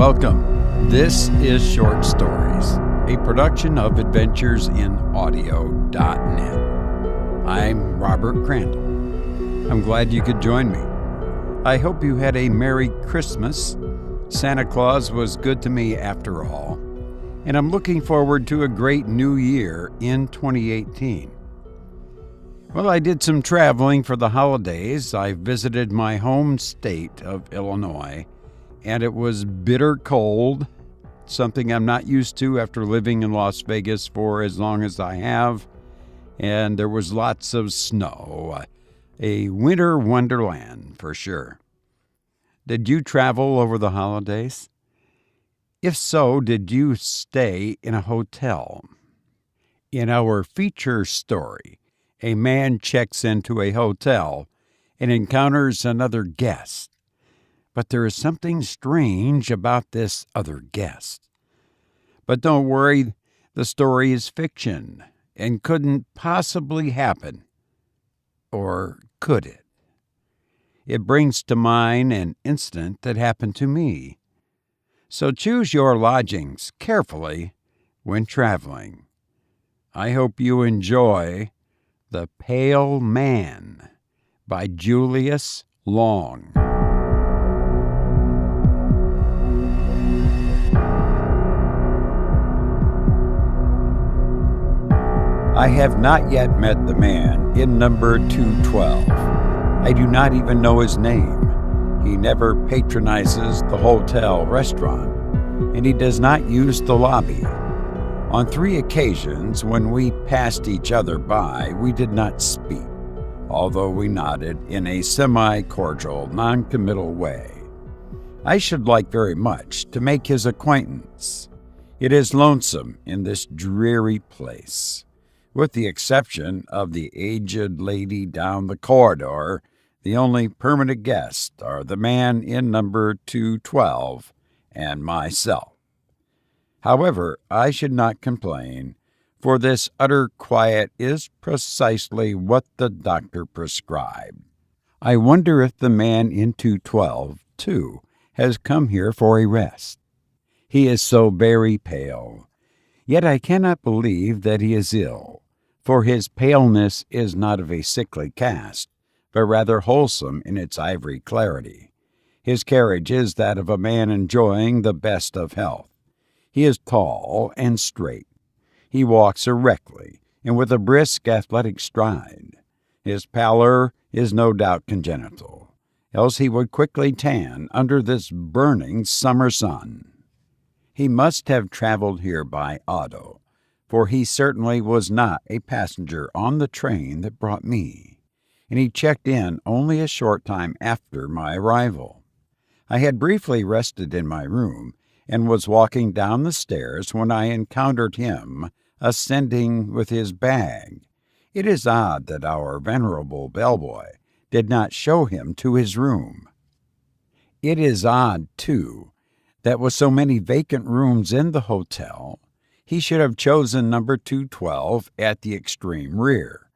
Welcome. This is Short Stories, a production of AdventuresInAudio.net. I'm Robert Crandall. I'm glad you could join me. I hope you had a Merry Christmas. Santa Claus was good to me after all, and I'm looking forward to a great new year in 2018. Well, I did some traveling for the holidays. I visited my home state of Illinois, and it was bitter cold, something I'm not used to after living in Las Vegas for as long as I have, and there was lots of snow. A winter wonderland for sure. Did you travel over the holidays? If so, did you stay in a hotel? In our feature story, a man checks into a hotel and encounters another guest. But there is something strange about this other guest. But don't worry, the story is fiction and couldn't possibly happen. Or could it? It brings to mind an incident that happened to me. So choose your lodgings carefully when traveling. I hope you enjoy The Pale Man by Julius Long. I have not yet met the man in number 212. I do not even know his name. He never patronizes the hotel restaurant, and he does not use the lobby. On 3 occasions, when we passed each other by, we did not speak, although we nodded in a semi-cordial, non-committal way. I should like very much to make his acquaintance. It is lonesome in this dreary place. With the exception of the aged lady down the corridor, the only permanent guests are the man in number 212 and myself. However, I should not complain, for this utter quiet is precisely what the doctor prescribed. I wonder if the man in 212, too, has come here for a rest. He is so very pale, yet I cannot believe that he is ill. For his paleness is not of a sickly cast, but rather wholesome in its ivory clarity. His carriage is that of a man enjoying the best of health. He is tall and straight. He walks erectly and with a brisk athletic stride. His pallor is no doubt congenital, else he would quickly tan under this burning summer sun. He must have traveled here by auto, for he certainly was not a passenger on the train that brought me, and he checked in only a short time after my arrival. I had briefly rested in my room and was walking down the stairs when I encountered him ascending with his bag. It is odd that our venerable bellboy did not show him to his room. It is odd, too, that with so many vacant rooms in the hotel, he should have chosen number 212 at the extreme rear.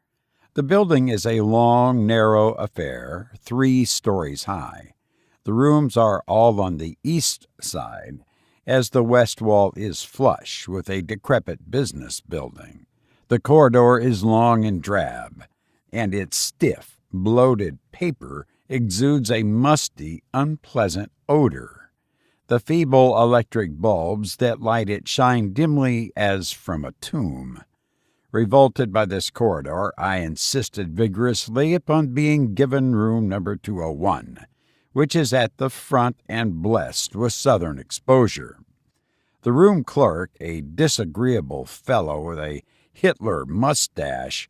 The building is a long, narrow affair, 3 stories high. The rooms are all on the east side, as the west wall is flush with a decrepit business building. The corridor is long and drab, and its stiff, bloated paper exudes a musty, unpleasant odor. The feeble electric bulbs that light it shine dimly as from a tomb. Revolted by this corridor, I insisted vigorously upon being given room number 201, which is at the front and blessed with southern exposure. The room clerk, a disagreeable fellow with a Hitler mustache,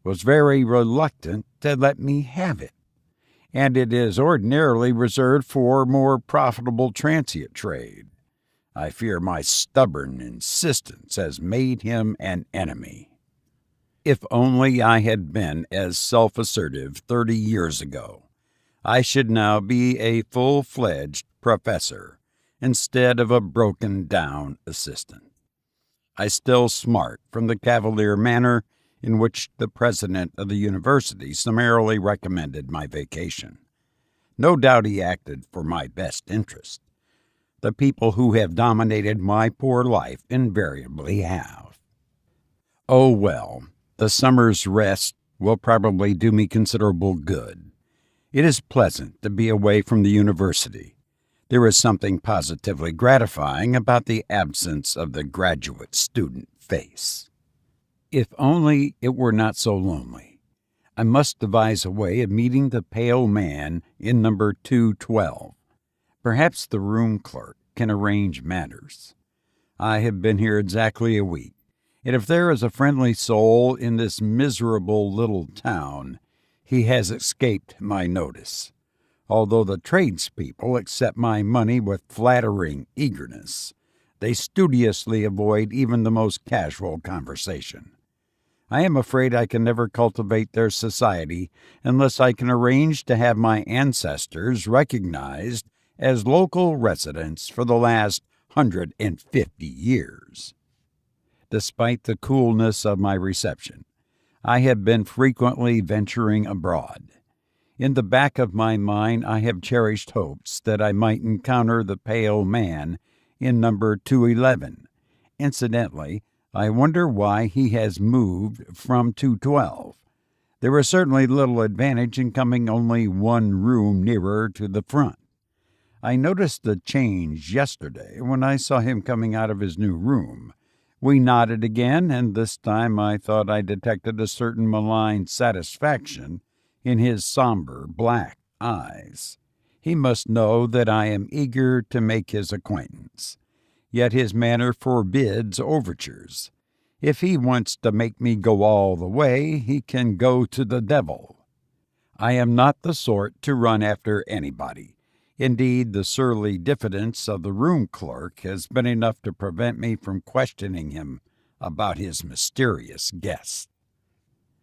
was very reluctant to let me have it, and it is ordinarily reserved for more profitable transient trade. I fear my stubborn insistence has made him an enemy. If only I had been as self-assertive 30 years ago, I should now be a full-fledged professor instead of a broken-down assistant. I still smart from the cavalier manner in which the president of the university summarily recommended my vacation. No doubt he acted for my best interest. The people who have dominated my poor life invariably have. Oh well, the summer's rest will probably do me considerable good. It is pleasant to be away from the university. There is something positively gratifying about the absence of the graduate student face. If only it were not so lonely. I must devise a way of meeting the pale man in number 212. Perhaps the room clerk can arrange matters. I have been here exactly a week, and if there is a friendly soul in this miserable little town, he has escaped my notice, although the tradespeople accept my money with flattering eagerness. They studiously avoid even the most casual conversation. I am afraid I can never cultivate their society unless I can arrange to have my ancestors recognized as local residents for the last 150 years. Despite the coolness of my reception, I have been frequently venturing abroad. In the back of my mind, I have cherished hopes that I might encounter the pale man in number 211. Incidentally, I wonder why he has moved from 212. There is certainly little advantage in coming only one room nearer to the front. I noticed the change yesterday when I saw him coming out of his new room. We nodded again, and this time I thought I detected a certain malign satisfaction in his somber black eyes. He must know that I am eager to make his acquaintance. Yet his manner forbids overtures. If he wants to make me go all the way, he can go to the devil. I am not the sort to run after anybody. Indeed, the surly diffidence of the room clerk has been enough to prevent me from questioning him about his mysterious guest.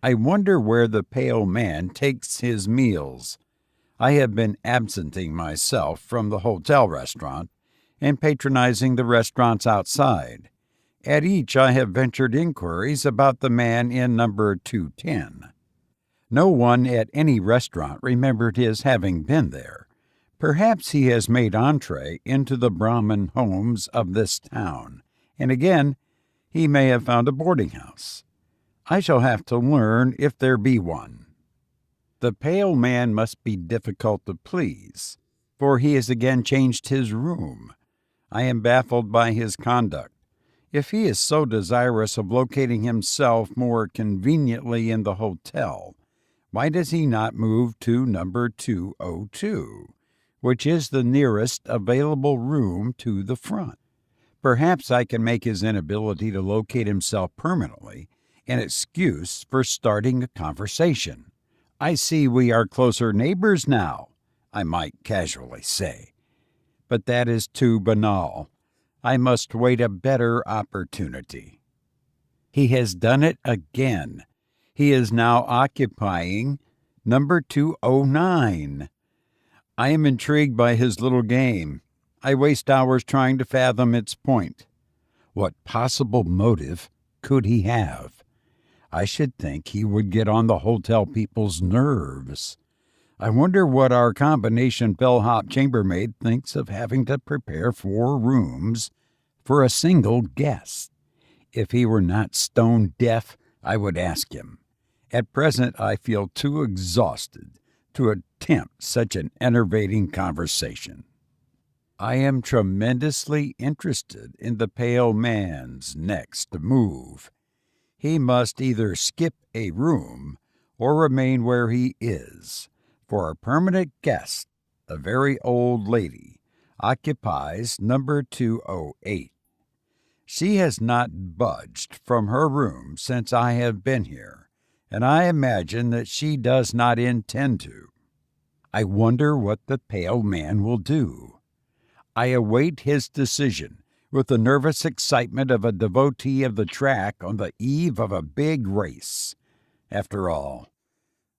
I wonder where the pale man takes his meals. I have been absenting myself from the hotel restaurant and patronizing the restaurants outside. At each I have ventured inquiries about the man in number 210. No one at any restaurant remembered his having been there. Perhaps he has made entree into the Brahmin homes of this town, and again, he may have found a boarding house. I shall have to learn if there be one. The pale man must be difficult to please, for he has again changed his room. I am baffled by his conduct. If he is so desirous of locating himself more conveniently in the hotel, why does he not move to number 202, which is the nearest available room to the front? Perhaps I can make his inability to locate himself permanently an excuse for starting a conversation. I see we are closer neighbors now, I might casually say. But that is too banal. I must wait a better opportunity. He has done it again. He is now occupying number 209. I am intrigued by his little game. I waste hours trying to fathom its point. What possible motive could he have? I should think he would get on the hotel people's nerves. I wonder what our combination bellhop chambermaid thinks of having to prepare 4 rooms for a single guest. If he were not stone deaf, I would ask him. At present, I feel too exhausted to attempt such an enervating conversation. I am tremendously interested in the pale man's next move. He must either skip a room or remain where he is, for a permanent guest, a very old lady, occupies number 208. She has not budged from her room since I have been here, and I imagine that she does not intend to. I wonder what the pale man will do. I await his decision with the nervous excitement of a devotee of the track on the eve of a big race. After all,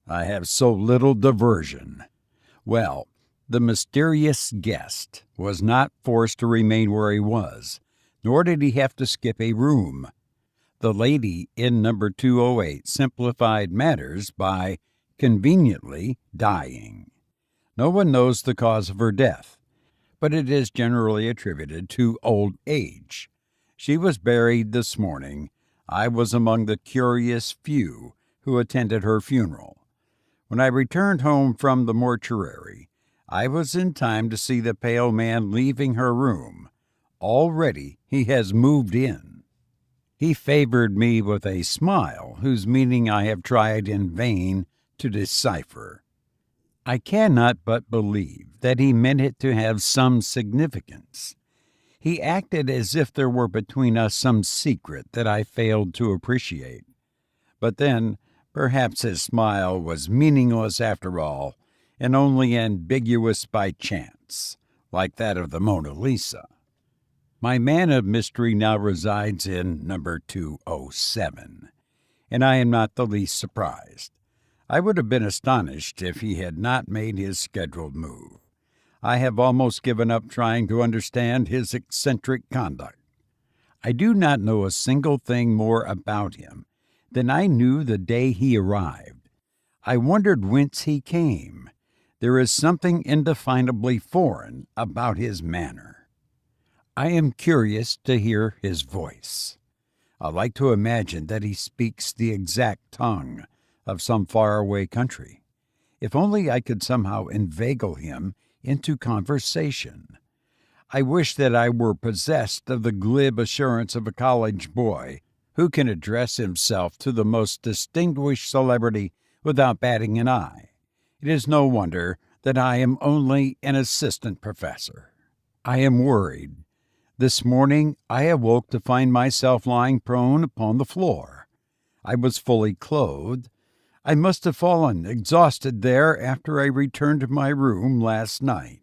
I have so little diversion. Well, the mysterious guest was not forced to remain where he was, nor did he have to skip a room. The lady in number 208 simplified matters by conveniently dying. No one knows the cause of her death, but it is generally attributed to old age. She was buried this morning. I was among the curious few who attended her funeral. When I returned home from the mortuary, I was in time to see the pale man leaving her room. Already he has moved in. He favored me with a smile whose meaning I have tried in vain to decipher. I cannot but believe that he meant it to have some significance. He acted as if there were between us some secret that I failed to appreciate. But then, perhaps his smile was meaningless after all, and only ambiguous by chance, like that of the Mona Lisa. My man of mystery now resides in number 207, and I am not the least surprised. I would have been astonished if he had not made his scheduled move. I have almost given up trying to understand his eccentric conduct. I do not know a single thing more about him than I knew the day he arrived. I wondered whence he came. There is something indefinably foreign about his manner. I am curious to hear his voice. I like to imagine that he speaks the exact tongue of some faraway country. If only I could somehow inveigle him into conversation. I wish that I were possessed of the glib assurance of a college boy who can address himself to the most distinguished celebrity without batting an eye. It is no wonder that I am only an assistant professor. I am worried. This morning I awoke to find myself lying prone upon the floor. I was fully clothed. I must have fallen exhausted there after I returned to my room last night.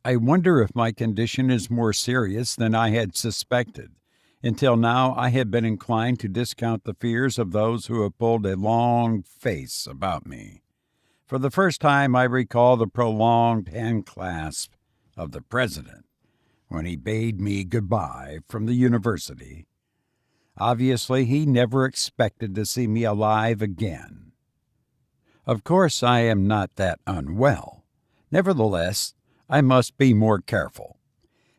I wonder if my condition is more serious than I had suspected. Until now I have been inclined to discount the fears of those who have pulled a long face about me. For the first time I recall the prolonged handclasp of the president when he bade me goodbye from the university. Obviously, he never expected to see me alive again. Of course, I am not that unwell. Nevertheless, I must be more careful.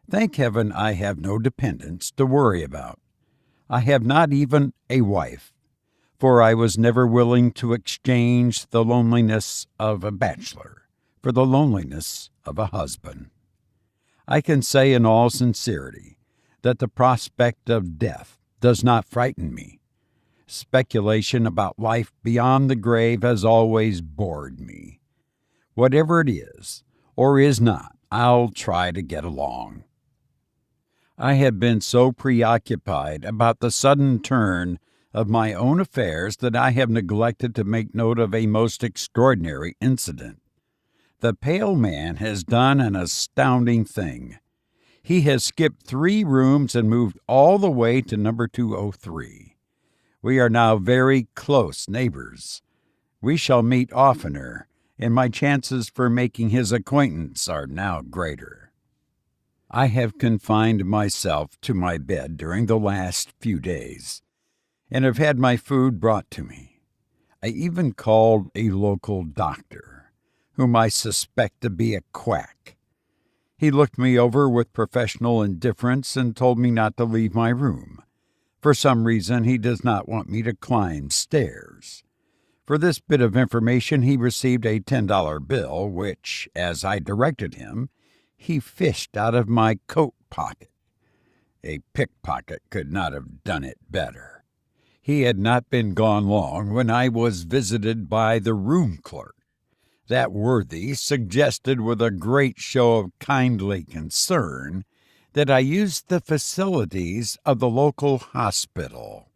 Thank heaven I have no dependents to worry about. I have not even a wife, for I was never willing to exchange the loneliness of a bachelor for the loneliness of a husband. I can say in all sincerity that the prospect of death does not frighten me. Speculation about life beyond the grave has always bored me. Whatever it is, or is not, I'll try to get along. I have been so preoccupied about the sudden turn of my own affairs that I have neglected to make note of a most extraordinary incident. The pale man has done an astounding thing. He has skipped 3 rooms and moved all the way to number 203. We are now very close neighbors. We shall meet oftener, and my chances for making his acquaintance are now greater. I have confined myself to my bed during the last few days, and have had my food brought to me. I even called a local doctor, whom I suspect to be a quack. He looked me over with professional indifference and told me not to leave my room. For some reason, he does not want me to climb stairs. For this bit of information, he received a $10 bill, which, as I directed him, he fished out of my coat pocket. A pickpocket could not have done it better. He had not been gone long when I was visited by the room clerk. That worthy suggested with a great show of kindly concern that I used the facilities of the local hospital.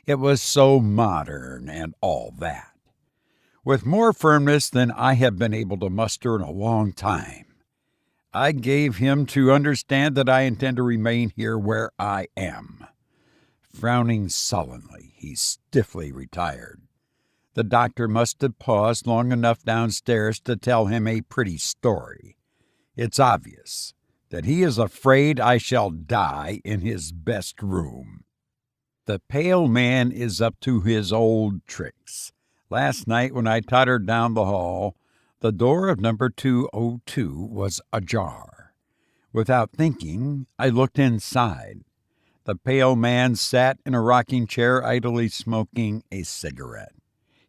It was so modern and all that. With more firmness than I have been able to muster in a long time, I gave him to understand that I intend to remain here where I am. Frowning sullenly, he stiffly retired. The doctor must have paused long enough downstairs to tell him a pretty story. It's obvious that he is afraid I shall die in his best room. The pale man is up to his old tricks. Last night when I tottered down the hall, the door of number 202 was ajar. Without thinking, I looked inside. The pale man sat in a rocking chair, idly smoking a cigarette.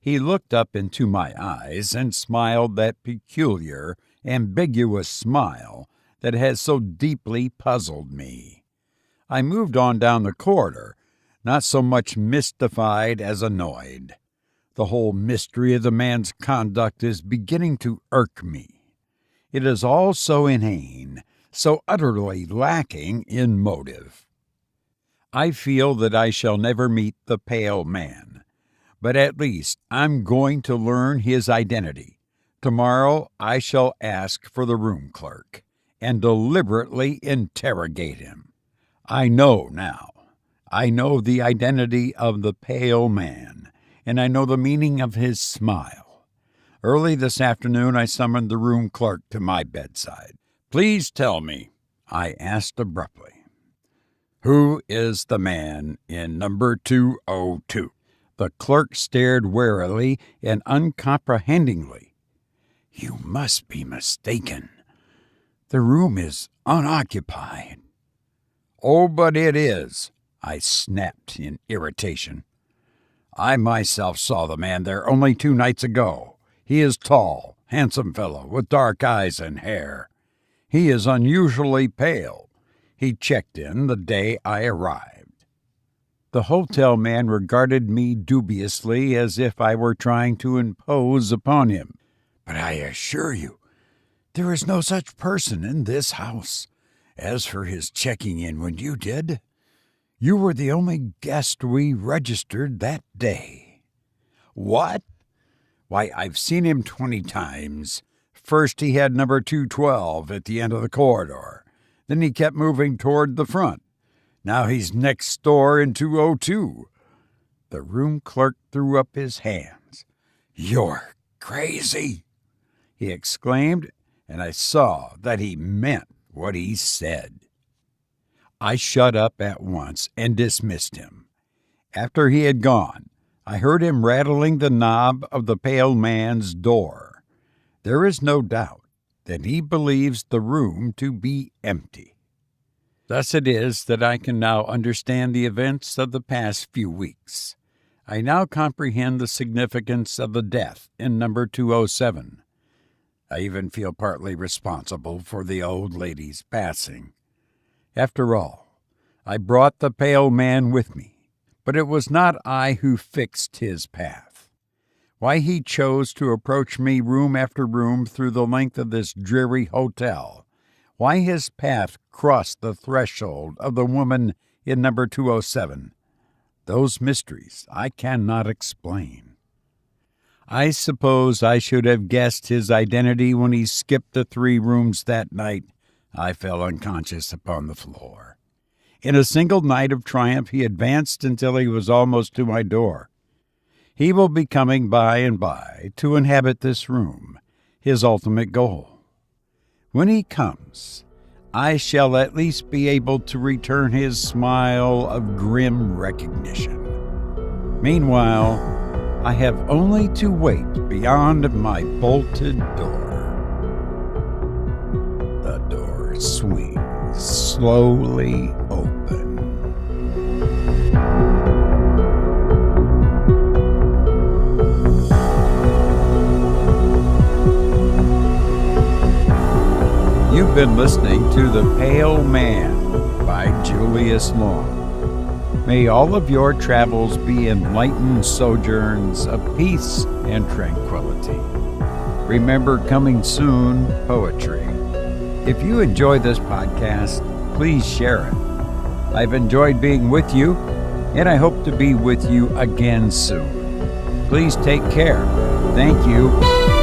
He looked up into my eyes and smiled that peculiar, ambiguous smile that has so deeply puzzled me. I moved on down the corridor, not so much mystified as annoyed. The whole mystery of the man's conduct is beginning to irk me. It is all so inane, so utterly lacking in motive. I feel that I shall never meet the pale man, but at least I'm going to learn his identity. Tomorrow I shall ask for the room clerk and deliberately interrogate him. I know now. I know the identity of the pale man, and I know the meaning of his smile. Early this afternoon I summoned the room clerk to my bedside. "Please tell me," I asked abruptly, "who is the man in number 202? The clerk stared warily and uncomprehendingly. "You must be mistaken. The room is unoccupied." "Oh, but it is," I snapped in irritation. "I myself saw the man there only 2 nights ago. He is tall, handsome fellow with dark eyes and hair. He is unusually pale. He checked in the day I arrived." The hotel man regarded me dubiously as if I were trying to impose upon him. "But I assure you, there is no such person in this house. As for his checking in when you did, you were the only guest we registered that day." "What?" "Why, I've seen him 20 times. First he had number 212 at the end of the corridor. Then he kept moving toward the front. Now he's next door in 202. The room clerk threw up his hands. "You're crazy," he exclaimed, and I saw that he meant what he said. I shut up at once and dismissed him. After he had gone, I heard him rattling the knob of the pale man's door. There is no doubt that he believes the room to be empty. Thus it is that I can now understand the events of the past few weeks. I now comprehend the significance of the death in number 207. I even feel partly responsible for the old lady's passing. After all, I brought the pale man with me, but it was not I who fixed his path. Why he chose to approach me room after room through the length of this dreary hotel, why his path crossed the threshold of the woman in number 207, those mysteries I cannot explain. I suppose I should have guessed his identity when he skipped the 3 rooms that night I fell unconscious upon the floor. In a single night of triumph he advanced until he was almost to my door. He will be coming by and by to inhabit this room, his ultimate goal. When he comes, I shall at least be able to return his smile of grim recognition. Meanwhile, I have only to wait beyond my bolted door. The door swings slowly open. You've been listening to The Pale Man by Julius Long. May all of your travels be enlightened sojourns of peace and tranquility. Remember, coming soon, poetry. If you enjoy this podcast, please share it. I've enjoyed being with you, and I hope to be with you again soon. Please take care. Thank you.